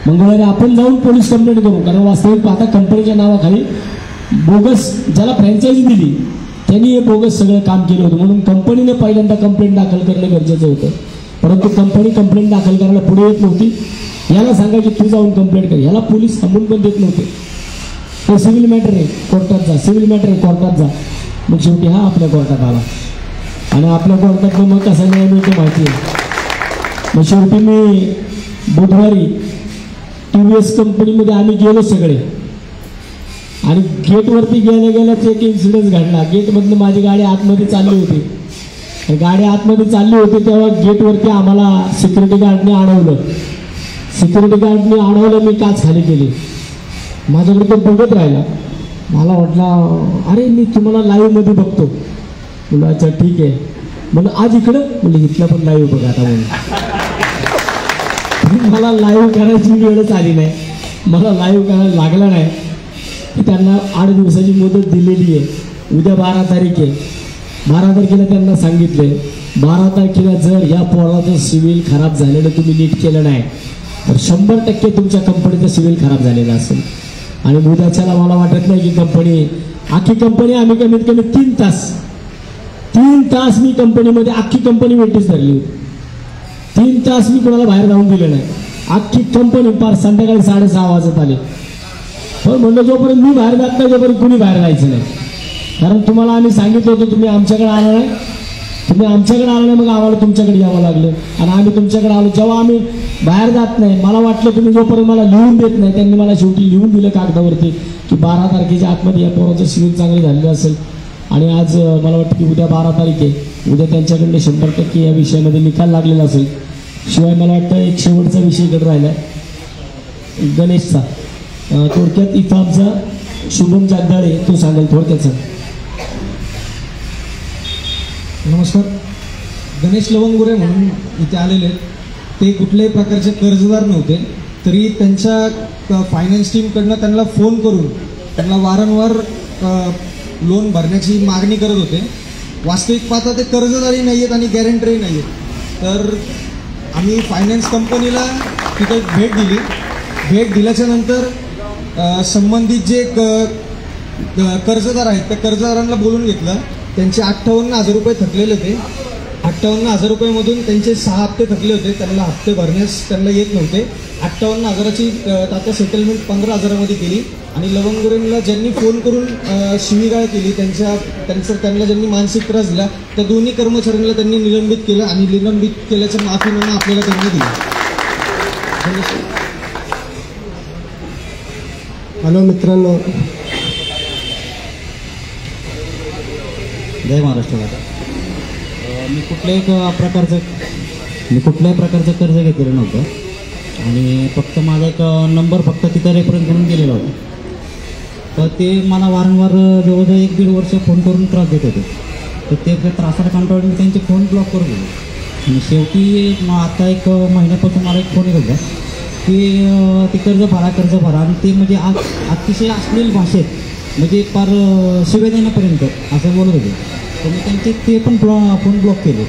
मंगळवारी आपण जाऊन पोलीस कंप्लेंट करू, कारण वास्तविक आता कंपनीच्या नावाखाली बोगस ज्याला फ्रँचायझी दिली त्यांनी हे बोगस सगळं काम केलं होतं. म्हणून कंपनीने पहिल्यांदा कंप्लेंट दाखल करणं गरजेचं होतं, परंतु कंपनी कंप्लेंट दाखल करायला पुढे येत नव्हती. याला सांगायची तू जाऊन कंप्लेंट कर, याला पोलीस थांबून पण देत नव्हते. तो सिव्हिल मॅटर आहे कोर्टात जा, सिव्हिल मॅटर आहे कोर्टात जा. मग शेवटी हा आपल्या कोर्टात आला, आणि आपल्या कोर्टात मग कसा न्याय मिळतो माहिती आहे. मग शेवटी मी बुधवारी TVS कंपनीमध्ये आम्ही गेलो सगळे, आणि गेटवरती गेल्याच एक इन्सिडेंट घडला. गेटमधनं माझी गाडी आतमध्ये चालली होती, गाडी आतमध्ये चालली होती तेव्हा गेटवरती आम्हाला सिक्युरिटी गार्डने अडवलं. सिक्युरिटी गार्डने अडवलं, मी काच खाली केली. माझ्याकडे तो बघत राहिला. मला वाटलं अरे मी तुम्हाला लाईव्हमध्ये बघतो. म्हणलं अच्छा ठीक आहे. म्हणलं आज इकडं, म्हणजे इथलं पण लाईव्ह बघा आता. म्हणून मला लाईव्ह करायची वेळच आली नाही, मला लाईव्ह करायला लागला नाही. की त्यांना 8 दिवसाची मुदत दिलेली आहे. उद्या 12 तारीख आहे. 12 तारखेला त्यांना सांगितले 12 तारखेला जर या पोराचं सिव्हिल खराब झालेलं तुम्ही नीट केलं नाही तर 100% तुमच्या कंपनीचं सिव्हिल खराब झालेलं असेल. आणि उद्याच्याला मला वाटत नाही की आखी कंपनी आम्ही कमीत कमी 3 तास 3 तास मी कंपनीमध्ये अख्खी कंपनी वेटीस धरली होती. 3 तास मी कोणाला बाहेर जाऊन दिले नाही. अख्खी कंपनी पार संध्याकाळी 6:30 वाजत आले. पण म्हणलं जोपर्यंत मी बाहेर जात नाही तोपर्यंत कुणी बाहेर जायचं नाही. कारण तुम्हाला आम्ही सांगितलं होतं तुम्ही आमच्याकडे आला नाही, तुम्ही आमच्याकडे आला नाही, मग आम्हाला तुमच्याकडे यावं लागलं आणि आम्ही तुमच्याकडे आलो. जेव्हा आम्ही बाहेर जात नाही, मला वाटलं तुम्ही जोपर्यंत मला लिहून देत नाही, त्यांनी मला शेवटी लिहून दिलं कागदावरती की 12 तारखेच्या आतमध्ये या पोराचं सिव्हिल चांगलं झालेलं असेल. आणि आज मला वाटतं की उद्या 12 तारीख आहे. उद्या त्यांच्याकडनं 100% या विषयामध्ये निकाल लागलेला असेल. शिवाय मला वाटतं एक शेवटचा विषय इकडे राहिला आहे गणेशचा. थोडक्यात इथं आमचा शुभम जागदाळे तो सांगेल थोडक्यात. नमस्कार. गणेश लवंगुरे म्हणून इथे आलेले आहेत. ते कुठल्याही प्रकारचे कर्जदार नव्हते, तरी त्यांच्या फायनान्स टीमकडनं त्यांना फोन करून त्यांना वारंवार लोन भरण्याची मागणी करत होते. वास्तविक पाहता ते कर्जदारही नाही आहेत आणि गॅरंटरही नाही आहेत. तर आम्ही फायनान्स कंपनीला तिथे भेट दिली. भेट दिल्याच्या नंतर संबंधित जे कर्जदार आहेत त्या कर्जदारांना बोलून घेतलं. त्यांचे 58,000 रुपये थकलेले होते. 58,000 रुपयेमधून त्यांचे 6 हप्ते थकले होते. त्यांना हप्ते भरण्यास त्यांना येत नव्हते. 58,000ची आता सेटलमेंट 15,000मध्ये केली. आणि लवंगुरेंना ज्यांनी फोन करून शिवीगाळ केली, त्यांना ज्यांनी मानसिक त्रास दिला, त्या दोन्ही कर्मचाऱ्यांना त्यांनी निलंबित केलं आणि निलंबित केल्याचं माफीनामा आपल्याला त्यांनी दिला. हॅलो मित्रांनो, जय महाराष्ट्र. मी कुठल्याही प्रकारचं कर्ज घेतलेलं नव्हतं आणि फक्त माझा एक नंबर फक्त तिथं रेफरन्स म्हणून गेलेला होता. तर ते मला वारंवार जवळजवळ 1-1.5 वर्ष फोन करून त्रास देत होते. तर ते त्रासाला कंटाळून मी त्यांचे फोन ब्लॉक करून दिले. आणि शेवटी आता 1 महिन्यापासून मला एक फोन येत होता की ते कर्ज भरा आणि ते म्हणजे अतिशय अश्लील भाषेत म्हणजे फार शिव्या देण्यापर्यंत असं बोलत होते. तर मी त्यांचे ते पण फोन ब्लॉक केले.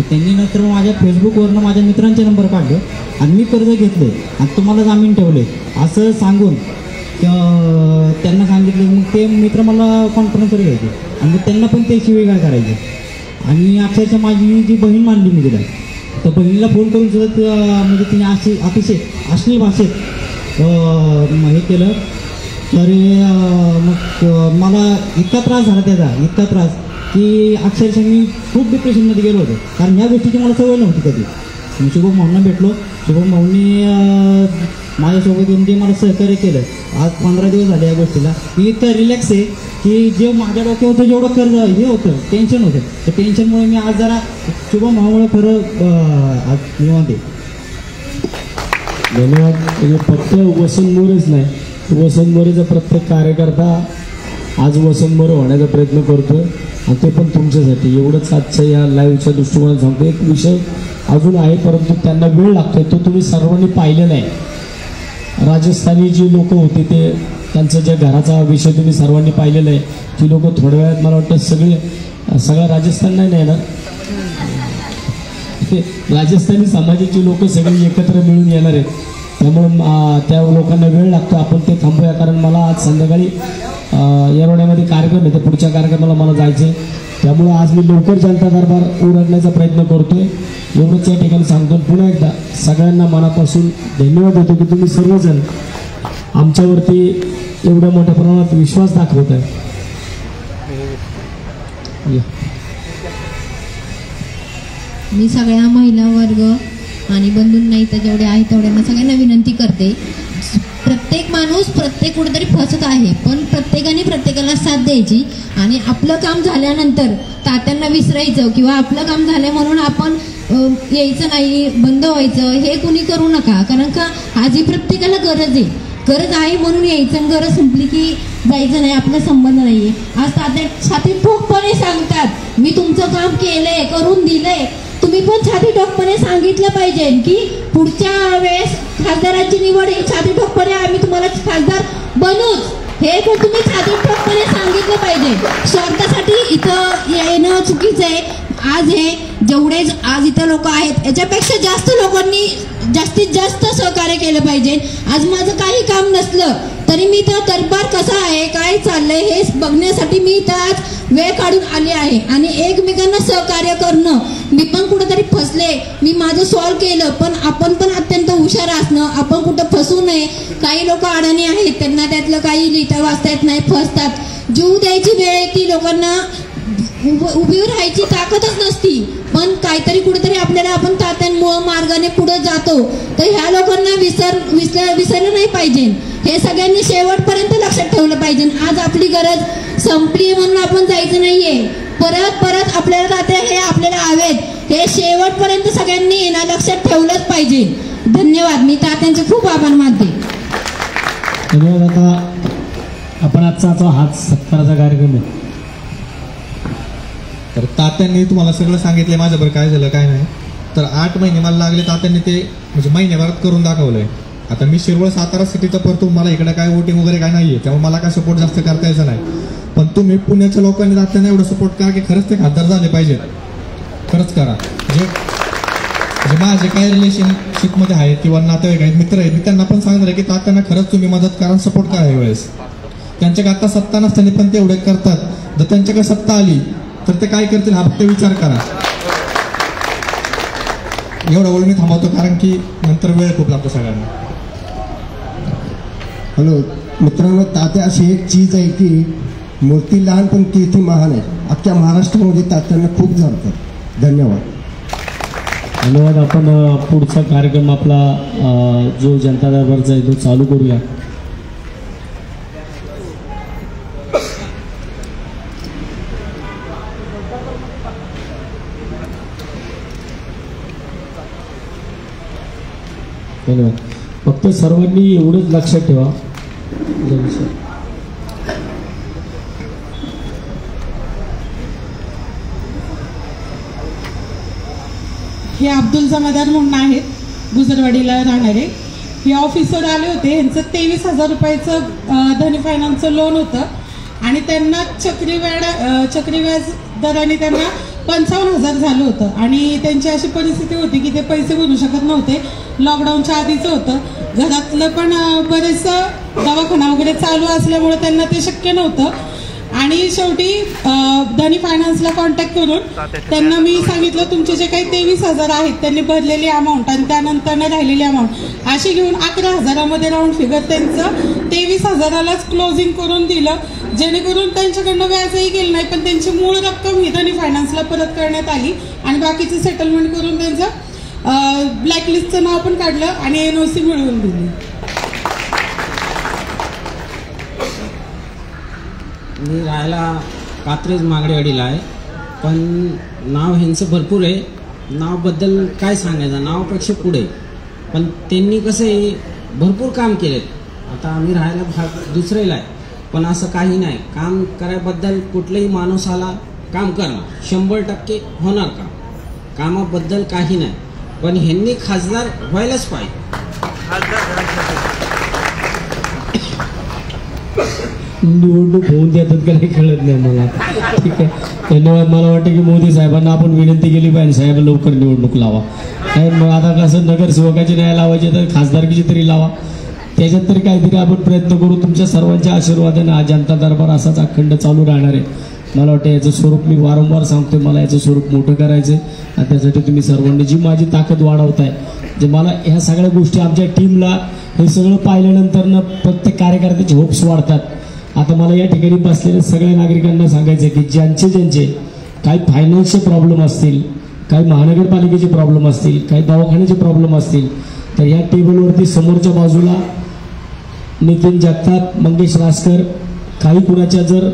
त्यांनी नंतर माझ्या फेसबुकवरनं माझ्या मित्रांचे नंबर काढले आणि मी कर्ज घेतले आणि तुम्हाला जामीन ठेवले असं सांगून त्यांना सांगितलं. मग ते मित्र मला कॉन्फरन्सवर घ्यायचे आणि त्यांना पण ते शिवीगाळ करायचे. आणि अक्षरशः माझी जी बहीण मानली मी तिला, तर बहिणीला फोन करून सुद्धा म्हणजे तिने अतिशय अश्लील भाषेत हे केलं. तरी मग मला इतका त्रास झाला इतका त्रास की अक्षरशः मी खूप डिप्रेशनमध्ये गेलो होतो. कारण या गोष्टीची मला सवय नव्हती कधी. मी शुभम भाऊंना भेटलो. शुभम भाऊंनी माझ्यासोबत येऊन जे मला सहकार्य केलं. आज 15 दिवस झाले या गोष्टीला. मी इतकं रिलॅक्स आहे की जे माझ्या डोक्यावरचं जेवढं कर्ज हे होतं, टेन्शन होतं, तर टेन्शनमुळे मी आज जरा शुभम भाऊमुळे खरं आज निवांत आहे. धन्यवाद. म्हणजे फक्त वसंत मोरेच नाही, वसंत मोरेचा प्रत्येक कार्यकर्ता आज वसंत मोरे होण्याचा प्रयत्न करतो आणि ते पण तुमच्यासाठी. एवढंच आजच्या या लाईव्हच्या दृष्टिकोनात सांगतो. एक विषय अजून आहे परंतु त्यांना वेळ लागतोय, तो तुम्ही सर्वांनी पाहिलेला आहे. राजस्थानी जी लोक होते ते त्यांचं ज्या घराचा विषय तुम्ही सर्वांनी पाहिलेला आहे. ती लोक थोड्या वेळात मला वाटतं सगळं राजस्थान नाही ना, राजस्थानी समाजाची लोक सगळी एकत्र मिळून येणार आहेत. त्यामुळं त्या लोकांना वेळ लागतो. आपण ते थांबूया. कारण मला आज संध्याकाळी येरवड्यामध्ये कार्यक्रम आहे, तर पुढच्या कार्यक्रमाला मला जायचं आहे. त्यामुळं आज मी लवकर जनता दरबार उरकण्याचा प्रयत्न करतोय. एवढंच या ठिकाणी सांगतो. पुन्हा एकदा सगळ्यांना मनापासून धन्यवाद देतो की तुम्ही सर्वजण आमच्यावरती एवढ्या मोठ्या प्रमाणात विश्वास दाखवत आहे. मी सगळ्या महिला वर्ग आणि बंधूंना इथं जेवढे आहेत तेवढ्यांना सगळ्यांना विनंती करते. प्रत्येक माणूस प्रत्येक कुठेतरी फसत आहे, पण प्रत्येकाने प्रत्येकाला साथ द्यायची आणि आपलं काम झाल्यानंतर तात्यांना विसरायचं किंवा आपलं काम झालं म्हणून आपण यायचं नाही, बंद व्हायचं हे कुणी करू नका. कारण का आजही प्रत्येकाला गरज आहे म्हणून यायचं. गरज संपली की जायचं नाही, आपला संबंध नाहीये. आज तात्या छाती ठोकपणे सांगतात मी तुमचं काम केलंय, करून दिलंय. तुम्ही पण छाती ठोकपणे सांगितलं पाहिजे की पुढच्या वेळेस खासदाराची निवड छाती ठोकपणे आम्ही तुम्हाला खासदार बनूच, हे पण तुम्ही छाती ठोकपणे सांगितलं पाहिजे. स्वार्थासाठी इथं येणं चुकीचं आहे. आज इथं लोक आहेत याच्यापेक्षा जास्त लोकांनी जास्तीत जास्त सहकार्य केलं पाहिजे. आज माझं काही काम नसलं तर तरी मी इथं दरबार कसा आहे, काय चाललंय हे बघण्यासाठी मी इथं आज वेळ काढून आले आहे. आणि एकमेकांना सहकार्य करणं. मी पण कुठेतरी फसले, मी माझं सॉल्व्ह केलं, पण आपण पण अत्यंत हुशार असणं, आपण कुठं फसू नये. काही लोक अडाणी आहेत, त्यांना त्यातलं काही लिहिता वाचता येत नाही, फसतात. जीव द्यायची वेळ येते, लोकांना उभी राहायची ताकदच नसती, पण काहीतरी कुठेतरी आपल्याला आपण तात्यांमुळं मार्गाने पुढे जातो. तर ह्या लोकांना विसरलं नाही पाहिजे. हे सगळ्यांनी शेवटपर्यंत लक्षात ठेवलं पाहिजे. आज आपली गरज संपली म्हणून आपण जायचं नाहीये, परत आपल्याला तात्या हे आपल्याला हवेत, हे शेवटपर्यंत सगळ्यांनी ना लक्षात ठेवलंच पाहिजे. धन्यवाद. मी तात्यांचे खूप आभार मानते. धन्यवाद. आता आपण आजचा हाच सत्काराचा कार्यक्रम आहे. तर तात्यांनी तुम्हाला सगळं सांगितलं माझ्याबरोबर काय झालं काय नाही. तर 8 महिने मला लागले, तात्यांनी ते म्हणजे महिन्याभरात करून दाखवलंय. आता मी शिरवळ सातारा सिटीचा परतो, मला इकडे काय वोटिंग वगैरे काय नाहीये, त्यामुळे मला काय सपोर्ट जास्त करता यायचं नाही. पण तुम्ही पुण्याच्या लोकांनी तात्यांना एवढं सपोर्ट करा की खरंच ते खासदार झाले पाहिजेत. खरंच करा. जे माझे काय रिलेशनशिपमध्ये आहेत किंवा नातेवाईक आहेत, मित्र आहेत, मी त्यांना पण सांगणार आहे की तात्यांना खरंच तुम्ही मदत करा, सपोर्ट करा. यावेळेस त्यांच्याकडे आता सत्ता नसताना पण ते एवढे करतात. जर त्यांच्याकडे सत्ता आली तर ते काय करतील हा फक्त विचार करा. एवढं बोलून मी थांबवतो, कारण की नंतर वेळ खूप लागतो सगळ्यांना. हॅलो मित्रांनो, तात्या अशी एक चीज आहे की मूर्ती लहान पण कीर्ती महान आहे. अख्ख्या महाराष्ट्रामध्ये तात्यांना खूप जाणतात. धन्यवाद. धन्यवाद. आपण पुढचा कार्यक्रम आपला जो जनता दरबारचा आहे तो चालू करूया. धन्यवाद. फक्त सर्वांनी एवढंच लक्षात ठेवा, हे अब्दुल जमादार म्हणून आहेत, गुजरवाडीला राहणारे. हे ऑफिसर आले होते, यांचं 23,000 रुपयाचं धनी फायनान्सचं लोन होतं आणि त्यांना चक्रीव्याज दराने त्यांना 55,000 झालं होतं. आणि त्यांची अशी परिस्थिती होती की ते पैसे भरू शकत नव्हते. लॉकडाऊनच्या आधीचं होतं. घरातलं पण बरेचसं दवाखाना वगैरे चालू असल्यामुळे त्यांना ते शक्य नव्हतं. आणि शेवटी धनी फायनान्सला कॉन्टॅक्ट करून त्यांना मी सांगितलं तुमचे जे काही 23,000 आहेत त्यांनी भरलेली अमाऊंट आणि त्यानंतर राहिलेली अमाऊंट अशी घेऊन 11,000मध्ये राऊंड फिगर त्यांचं 23,000लाच क्लोजिंग करून दिलं, जेणेकरून त्यांच्याकडनं व्याजही गेलं नाही, पण त्यांची मूळ रक्कम ही धनी फायनान्सला परत करण्यात आली आणि बाकीचं सेटलमेंट करून त्यांचं ब्लॅकलिस्टचं नाव पण काढलं आणि NOC मिळवून दिली. मी राहायला कात्रेज मागडेवाडीला आहे, पण नाव ह्यांचं भरपूर आहे. नावबद्दल काय सांगायचं, नावापेक्षा पुढे. पण त्यांनी कसं आहे भरपूर काम केलेत. आता आम्ही राहायला भाग दुसरेला आहे, पण असं काही नाही. काम करायबद्दल कुठल्याही माणसाला काम करणार 100% होणार काम. कामाबद्दल काही नाही, पण ह्यांनी खासदार व्हायलाच पाहिजे. निवडणूक होऊन देतात का नाही कळत नाही मला. ठीक आहे, धन्यवाद. मला वाटतं की मोदी साहेबांना आपण विनंती केली पाहिजे, साहेब लवकर निवडणूक लावा. काय मग आता कसं नगरसेवकाची नाही लावायची तर खासदारकीची तरी लावा. त्याच्यात तरी काहीतरी आपण प्रयत्न करू. तुमच्या सर्वांच्या आशीर्वादाने हा जनता दरबार असाच अखंड चालू राहणार आहे. मला वाटतं याचं स्वरूप मी वारंवार सांगतोय, मला याचं स्वरूप मोठं करायचं आहे आणि त्यासाठी तुम्ही सर्वांनी जी माझी ताकद वाढवताय, जे मला ह्या सगळ्या गोष्टी आमच्या टीमला हे सगळं पाहिल्यानंतर प्रत्येक कार्यकर्त्याचे होप्स वाढतात. आता मला या ठिकाणी बसलेल्या सगळ्या नागरिकांना सांगायचं की ज्यांचे काही फायनान्शियल प्रॉब्लेम असतील, काही महानगरपालिकेचे प्रॉब्लेम असतील, काही दवाखान्याचे प्रॉब्लेम असतील, तर या टेबलवरती समोरच्या बाजूला नितीन जगताप, मंगेश रासकर, काही कुणाच्या जर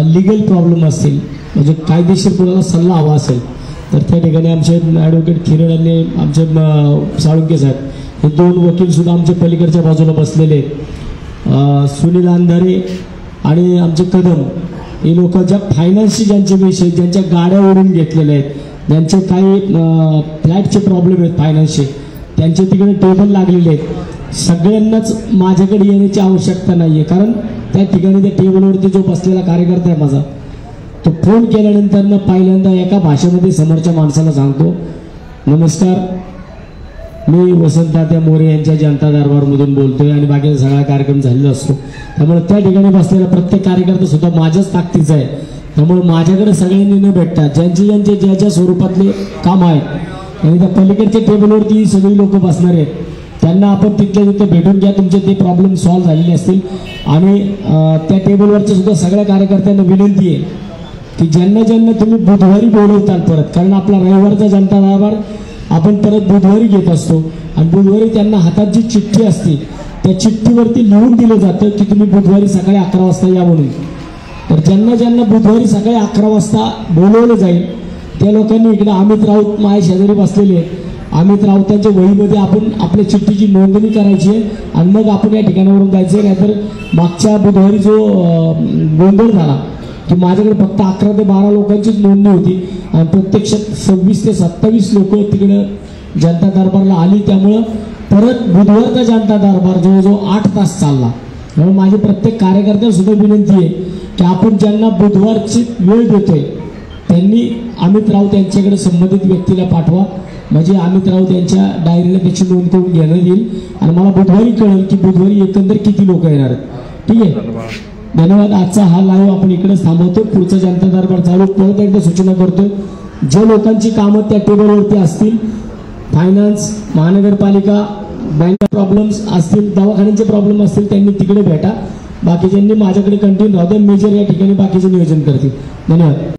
लिगल प्रॉब्लेम असतील, म्हणजे कायदेशीर कुणाला सल्ला हवा असेल, तर त्या ठिकाणी आमचे ॲडव्होकेट खिरड आणि आमचे साळुंके साहेब हे 2 वकीलसुद्धा आमच्या पलीकडच्या बाजूला बसलेले आहेत. सुनील अंधारे आणि आमचे कदम हे लोक ज्या फायनान्सचे ज्यांचे विषय, ज्यांच्या गाड्या ओढून घेतलेल्या आहेत, ज्यांचे काही फ्लॅटचे प्रॉब्लेम आहेत फायनान्सचे, त्यांचे तिकडे टेबल लागलेले आहेत. सगळ्यांनाच माझ्याकडे येण्याची आवश्यकता नाही आहे, कारण त्या ठिकाणी त्या टेबलवरती जो बसलेला कार्यकर्ता आहे माझा, तो फोन केल्यानंतर पहिल्यांदा एका भाषेमध्ये समोरच्या माणसाला सांगतो, नमस्कार, मी वसंतदादा मोरे यांच्या जनता दरबारमधून बोलतोय आणि बाकीचा सगळा कार्यक्रम झालेला असतो. त्यामुळे त्या ठिकाणी बसलेला प्रत्येक कार्यकर्ता सुद्धा माझ्याच ताकदीचा आहे. त्यामुळे माझ्याकडे सगळ्यांनी न भेटता ज्यांचे ज्या स्वरूपातले काम आहेत आणि त्या पलीकडच्या टेबलवरती सगळी लोक बसणार आहेत, त्यांना आपण तिथल्या तिथे भेटून घ्या. तुमचे ते प्रॉब्लेम सॉल्व्ह झालेले असतील. आणि त्या टेबलवरच्या सुद्धा सगळ्या कार्यकर्त्यांना विनंती आहे की ज्यांना तुम्ही बुधवारी बोलवताल परत, कारण आपला रविवारचा जनता दरबार आपण परत बुधवारी घेत असतो आणि बुधवारी त्यांना हातात जी चिठ्ठी असते त्या चिठ्ठीवरती लिहून दिलं जातं की तुम्ही बुधवारी सकाळी 11 वाजता या म्हणून. तर ज्यांना बुधवारी सकाळी 11 वाजता बोलवलं जाईल त्या लोकांनी इकडे अमित राऊत माझ्या शेजारी बसलेले आहेत, अमित राऊतांच्या वहीमध्ये आपण आपल्या चिठ्ठीची नोंदणी करायची आहे आणि मग आपण या ठिकाणावरून जायचं. नाहीतर मागच्या बुधवारी जो गोंधळ झाला की माझ्याकडे फक्त 11 ते 12 लोकांचीच नोंदणी होती आणि प्रत्यक्षात 26 ते 27 लोक तिकडं जनता दरबारला आली. त्यामुळं परत बुधवारचा जनता दरबार जवळजवळ 8 तास चालला. म्हणून माझी प्रत्येक कार्यकर्त्यांना सुद्धा विनंती आहे की आपण ज्यांना बुधवारची वेळ देतोय त्यांनी अमित राऊत यांच्याकडे संबंधित व्यक्तीला पाठवा, म्हणजे अमित राऊत यांच्या डायरीला त्याची नोंद करून घेण्यात येईल आणि मला बुधवारी कळेल की बुधवारी एकंदर किती लोक येणार आहेत. ठीक आहे, धन्यवाद. आजचा हा लाईव्ह आपण इकडेच थांबवतो. पुढचा जनता दरबार चालू परत एकदा सूचना करतो, ज्या लोकांची कामं त्या टेबलवरती असतील, फायनान्स, महानगरपालिका, बँक प्रॉब्लेम्स असतील, दवाखान्यांचे प्रॉब्लेम असतील, त्यांनी तिकडे भेटा. बाकीच्यांनी माझ्याकडे कंटिन्यू राहू द्या. मेजर या ठिकाणी बाकीचे नियोजन करतील. धन्यवाद.